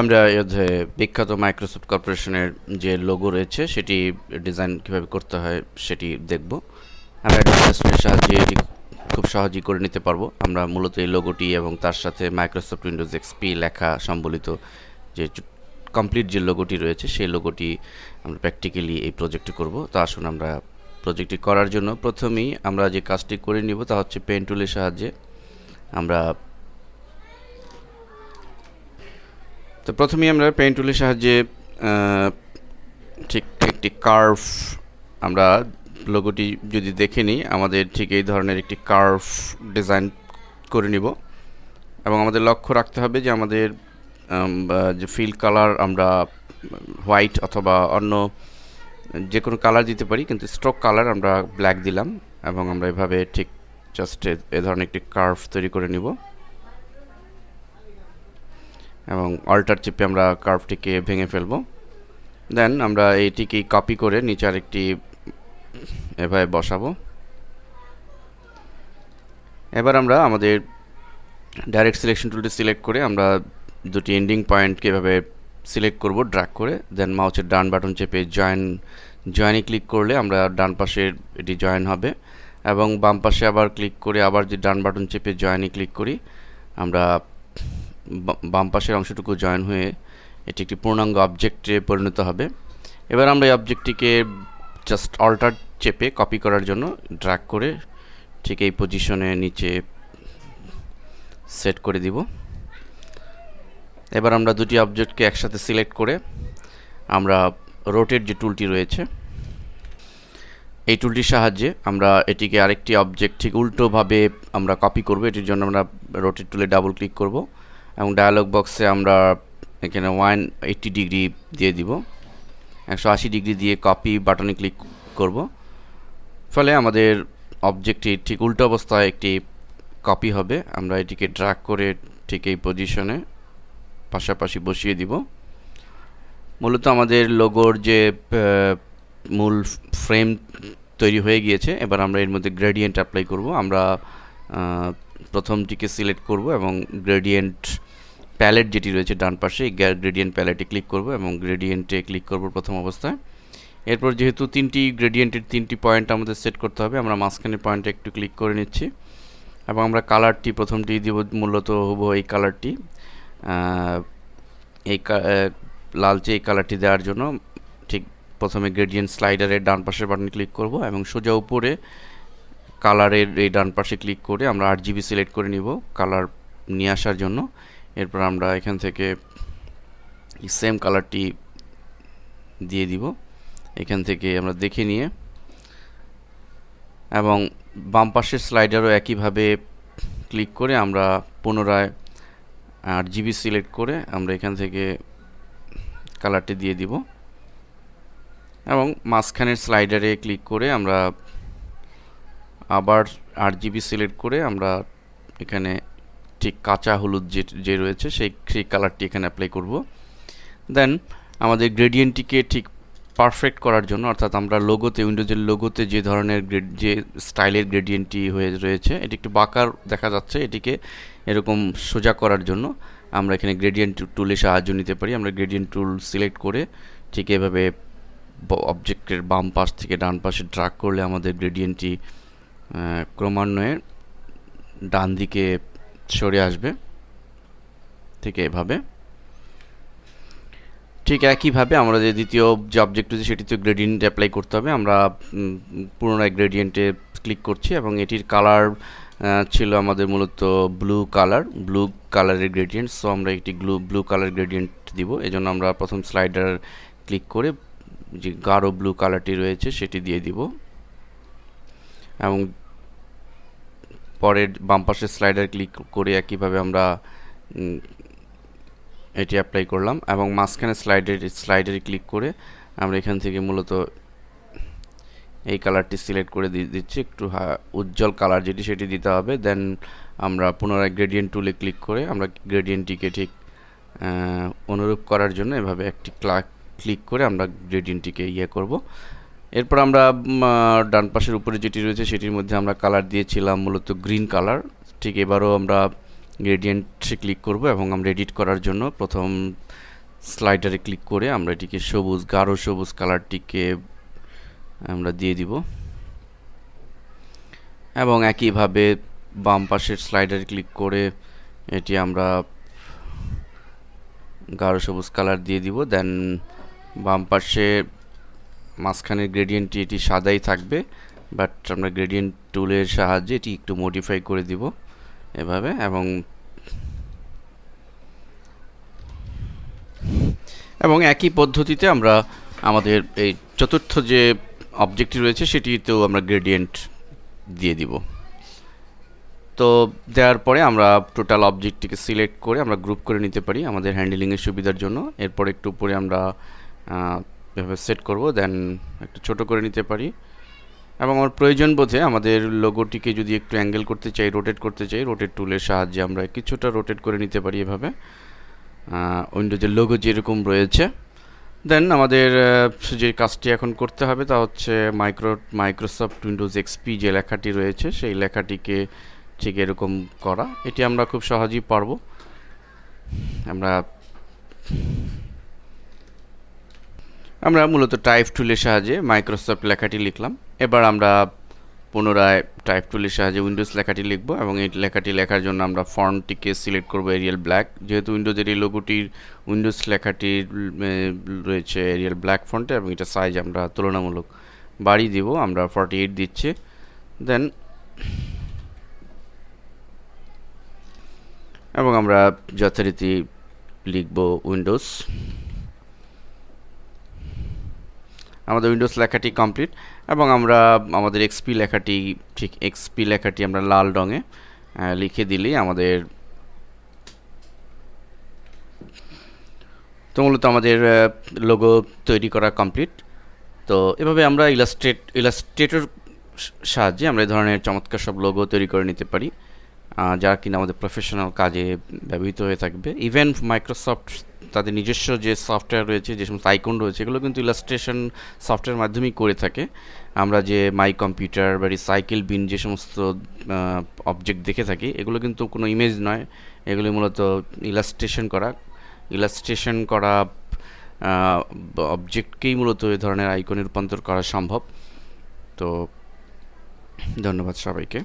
আমরা বিখ্যাত মাইক্রোসফট কর্পোরেশনের যে লোগো রয়েছে সেটি ডিজাইন কীভাবে করতে হয় সেটি দেখব। আমরা Adobe Illustrator সাহায্যে এটি খুব সহজেই করে নিতে পারবো। আমরা মূলত এই লোগোটি এবং তার সাথে মাইক্রোসফট উইন্ডোজ এক্সপি লেখা সম্বলিত যে কমপ্লিট যে লোগোটি রয়েছে সেই লোগোটি আমরা প্র্যাকটিক্যালি এই প্রজেক্টে করব। তো আসুন আমরা প্রজেক্টটি করার জন্য প্রথমেই আমরা যে কাজটি করে নিব তা হচ্ছে পেন টুলের সাহায্যে। প্রথমেই আমরা পেন টুলের সাহায্যে ঠিক একটি কার্ভ, আমরা লোগোটি যদি দেখে নিই আমাদের ঠিক এই ধরনের একটি কার্ভ ডিজাইন করে নিব এবং আমাদের লক্ষ্য রাখতে হবে যে আমাদের যে ফিল কালার আমরা হোয়াইট অথবা অন্য যে কোনো কালার দিতে পারি, কিন্তু স্ট্রোক কালার আমরা ব্ল্যাক দিলাম এবং আমরা এভাবে ঠিক জাস্ট এ ধরনের একটি কার্ভ তৈরি করে নিব এবং অল্টার চেপে আমরা কার্ভটিকে ভেঙে ফেলব। দেন আমরা এইটিকে কপি করে নিচে আরেকটি এভাবে বসাবো। এবার আমরা আমাদের ডাইরেক্ট সিলেকশন টুলটি সিলেক্ট করে আমরা দুটি এন্ডিং পয়েন্টকে এভাবে সিলেক্ট করব ড্র্যাগ করে। দেন মাউসের ডান বাটন চেপে জয়েনে ক্লিক করলে আমরা ডান পাশে এটি জয়েন হবে এবং বাম পাশে আবার ক্লিক করে আবার যে ডান বাটন চেপে জয়েনে ক্লিক করি, আমরা বাম পাশের অংশটুকু জয়েন হয়ে এটি একটি পূর্ণাঙ্গ অবজেক্টে পরিণত হবে। এবার আমরা এই অবজেক্টটিকে জাস্ট অল্টার চেপে কপি করার জন্য ড্র্যাগ করে ঠিক এই পজিশনে নিচে সেট করে দিব। এবার আমরা দুটি অবজেক্টকে একসাথে সিলেক্ট করে আমরা রোটেট যে টুলটি রয়েছে এই টুলটির সাহায্যে আমরা এটিকে আরেকটি অবজেক্ট ঠিক উল্টোভাবে আমরা কপি করব। এটির জন্য আমরা রোটেট টুলে ডাবল ক্লিক করব এবং ডায়ালগ বক্সে আমরা এখানে 180 ডিগ্রি দিয়ে দিব, 180 ডিগ্রি দিয়ে কপি বাটনে ক্লিক করব। ফলে আমাদের অবজেক্টটি ঠিক উল্টো অবস্থায় একটি কপি হবে। আমরা এটিকে ড্র্যাগ করে ঠিক এই পজিশনে পাশাপাশি বসিয়ে দিব। মূলত আমাদের লোগোর যে মূল ফ্রেম তৈরি হয়ে গিয়েছে। এবার আমরা এর মধ্যে গ্রেডিয়েন্ট অ্যাপ্লাই করব। আমরা প্রথমটিকে সিলেক্ট করব এবং গ্রেডিয়েন্ট প্যালেট যেটি রয়েছে ডান পাশে এই গ্রেডিয়েন্ট প্যালেটে ক্লিক করব এবং গ্রেডিয়েন্টে ক্লিক করব প্রথম অবস্থায়। এরপর যেহেতু গ্রেডিয়েন্টের তিনটি পয়েন্ট আমাদের সেট করতে হবে, আমরা মাঝখানের পয়েন্টে একটু ক্লিক করে নিচ্ছি এবং আমরা কালারটি প্রথমটি দিব মূলত হবো এই কালারটি, এই লালচে এই কালারটি দেওয়ার জন্য ঠিক প্রথমে গ্রেডিয়েন্ট স্লাইডারের ডান পাশের বাটনে ক্লিক করব এবং সোজা উপরে কালারের এই ডান পাশে ক্লিক করে আমরা RGB সিলেক্ট করে নিব কালার নিয়ে আসার জন্য। এরপর আমরা এখান থেকে সেম কালারটি দিয়ে দিব এখান থেকে আমরা দেখে নিয়ে, এবং বাম পাশের স্লাইডারও একইভাবে ক্লিক করে আমরা পুনরায় RGB সিলেক্ট করে আমরা এখান থেকে কালারটি দিয়ে দিব এবং মাঝখানের স্লাইডারে ক্লিক করে আমরা আবার RGB সিলেক্ট করে আমরা এখানে ঠিক কাঁচা হলুদ যে রয়েছে সেই কালারটি এখানে অ্যাপ্লাই করব। দেন আমাদের গ্রেডিয়েন্টটিকে ঠিক পারফেক্ট করার জন্য, অর্থাৎ আমরা লোগোতে উইন্ডোজের লোগোতে যে ধরনের যে স্টাইলের গ্রেডিয়েন্টটি হয়ে রয়েছে এটি একটু বাঁকার দেখা যাচ্ছে, এটিকে এরকম সোজা করার জন্য আমরা এখানে গ্রেডিয়েন্ট টুলের সাহায্য নিতে পারি। আমরা গ্রেডিয়েন্ট টুল সিলেক্ট করে ঠিক এভাবে অবজেক্টের বাম পাশ থেকে ডান পাশে ড্র্যাগ করলে আমাদের গ্রেডিয়েন্টটি ক্রমান্বয়ে ডান দিকে সরে আসবে ঠিক এভাবে। ঠিক একইভাবে আমরা যে দ্বিতীয় যে অবজেক্ট রয়েছে সেটিতে গ্রেডিয়েন্ট অ্যাপ্লাই করতে হবে। আমরা পুনরায় গ্রেডিয়েন্টে ক্লিক করছি এবং এটির কালার ছিল আমাদের মূলত ব্লু কালারের গ্রেডিয়েন্ট। সো আমরা একটি ব্লু কালার গ্রেডিয়েন্ট দিব। এজন্য আমরা প্রথম স্লাইডার ক্লিক করে যে গাঢ় ব্লু কালারটি রয়েছে সেটি দিয়ে দিব এবং পরের বাম পাশের স্লাইডার ক্লিক করে একইভাবে আমরা এটি অ্যাপ্লাই করলাম এবং মাঝখানে স্লাইডারে ক্লিক করে আমরা এখান থেকে মূলত এই কালারটি সিলেক্ট করে দিচ্ছি, একটু উজ্জ্বল কালার যেটি সেটি দিতে হবে। দেন আমরা পুনরায় গ্রেডিয়েন্ট টুলে ক্লিক করে আমরা গ্রেডিয়েন্টটিকে ঠিক অনুরূপ করার জন্য এভাবে একটি ক্লিক করে আমরা গ্রেডিয়েন্টটিকে করব। এরপর আমরা ডান পাশের উপরে যেটি রয়েছে সেটির মধ্যে আমরা কালার দিয়েছিলাম মূলত গ্রিন কালার। ঠিক এবারও আমরা গ্রেডিয়েন্টে ক্লিক করব এবং আমরা এডিট করার জন্য প্রথম স্লাইডারে ক্লিক করে আমরা এটিকে সবুজ, গাঢ় সবুজ কালারটিকে আমরা দিয়ে দিব এবং একইভাবে বাম পাশের স্লাইডারে ক্লিক করে এটি আমরা গাঢ় সবুজ কালার দিয়ে দিব। দেন বাম পাশে মাঝখানের গ্রেডিয়েন্টটি এটি সাদাই থাকবে, বাট আমরা গ্রেডিয়েন্ট টুলের সাহায্যে এটি একটু মডিফাই করে দিব এভাবে। এবং একই পদ্ধতিতে আমরা আমাদের এই চতুর্থ যে অবজেক্টটি রয়েছে সেটিতেও আমরা গ্রেডিয়েন্ট দিয়ে দিব। তো দেওয়ার পরে আমরা টোটাল অবজেক্টটিকে সিলেক্ট করে আমরা গ্রুপ করে নিতে পারি আমাদের হ্যান্ডলিংয়ের সুবিধার জন্য। এরপর একটু উপরে আমরা এভাবে সেট করব, দেন একটু ছোট করে নিতে পারি এবং আমার প্রয়োজন বোধে আমাদের লোগোটিকে যদি একটু অ্যাঙ্গেল করতে চাই, রোটেট করতে চাই, রোটেট টুলের সাহায্যে আমরা কিছুটা রোটেট করে নিতে পারি এভাবে, উইন্ডোজের লোগো যেরকম রয়েছে। দেন আমাদের যে কাজটি এখন করতে হবে তা হচ্ছে মাইক্রোসফট উইন্ডোজ এক্সপি যে লেখাটি রয়েছে সেই লেখাটিকে ঠিক এরকম করা। এটি আমরা খুব সহজেই পারব। আমরা মূলত টাইপ টুলের সাহায্যে মাইক্রোসফট লেখাটি লিখলাম। এবার আমরা পুনরায় টাইপ টুলের সাহায্যে উইন্ডোজ লেখাটি লিখব এবং এই লেখাটি লেখার জন্য আমরা ফন্টটিকে সিলেক্ট করব এরিয়াল ব্ল্যাক। যেহেতু উইন্ডোজের এই লোগোটির উইন্ডোজ লেখাটির রয়েছে এরিয়াল ব্ল্যাক ফন্টে এবং এটা সাইজ আমরা তুলনামূলক বাড়িয়ে দিব, আমরা 48 দিচ্ছি। দেন এবং আমরা যথারীতি লিখব উইন্ডোজ। আমাদের উইন্ডোজ লেখাটি কমপ্লিট এবং আমরা আমাদের এক্সপি লেখাটি, ঠিক এক্সপি লেখাটি আমরা লাল রঙে লিখে দিলেই আমাদের তো মূলত আমাদের লোগো তৈরি করা কমপ্লিট। তো এভাবে আমরা ইলাস্ট্রেটর সাহায্যে আমরা এই ধরনের চমৎকার সব লোগো তৈরি করে নিতে পারি, যা কিনা আমাদের প্রফেশনাল কাজে ব্যবহৃত হয়ে থাকবে। ইভেন মাইক্রোসফট তাদের নিজস্ব যে সফটওয়্যার রয়েছে, যে সমস্ত আইকন রয়েছে, এগুলো কিন্তু ইলাস্ট্রেশন সফটওয়্যার মাধ্যমেই করে থাকে। আমরা যে মাই কম্পিউটার বা রিসাইকেল বিন যে সমস্ত অবজেক্ট দেখে থাকি, এগুলো কিন্তু কোনো ইমেজ নয়, এগুলো মূলত ইলাস্ট্রেশন করা অবজেক্টকেই মূলত এই ধরনের আইকনে রূপান্তর করা সম্ভব। তো ধন্যবাদ সবাইকে।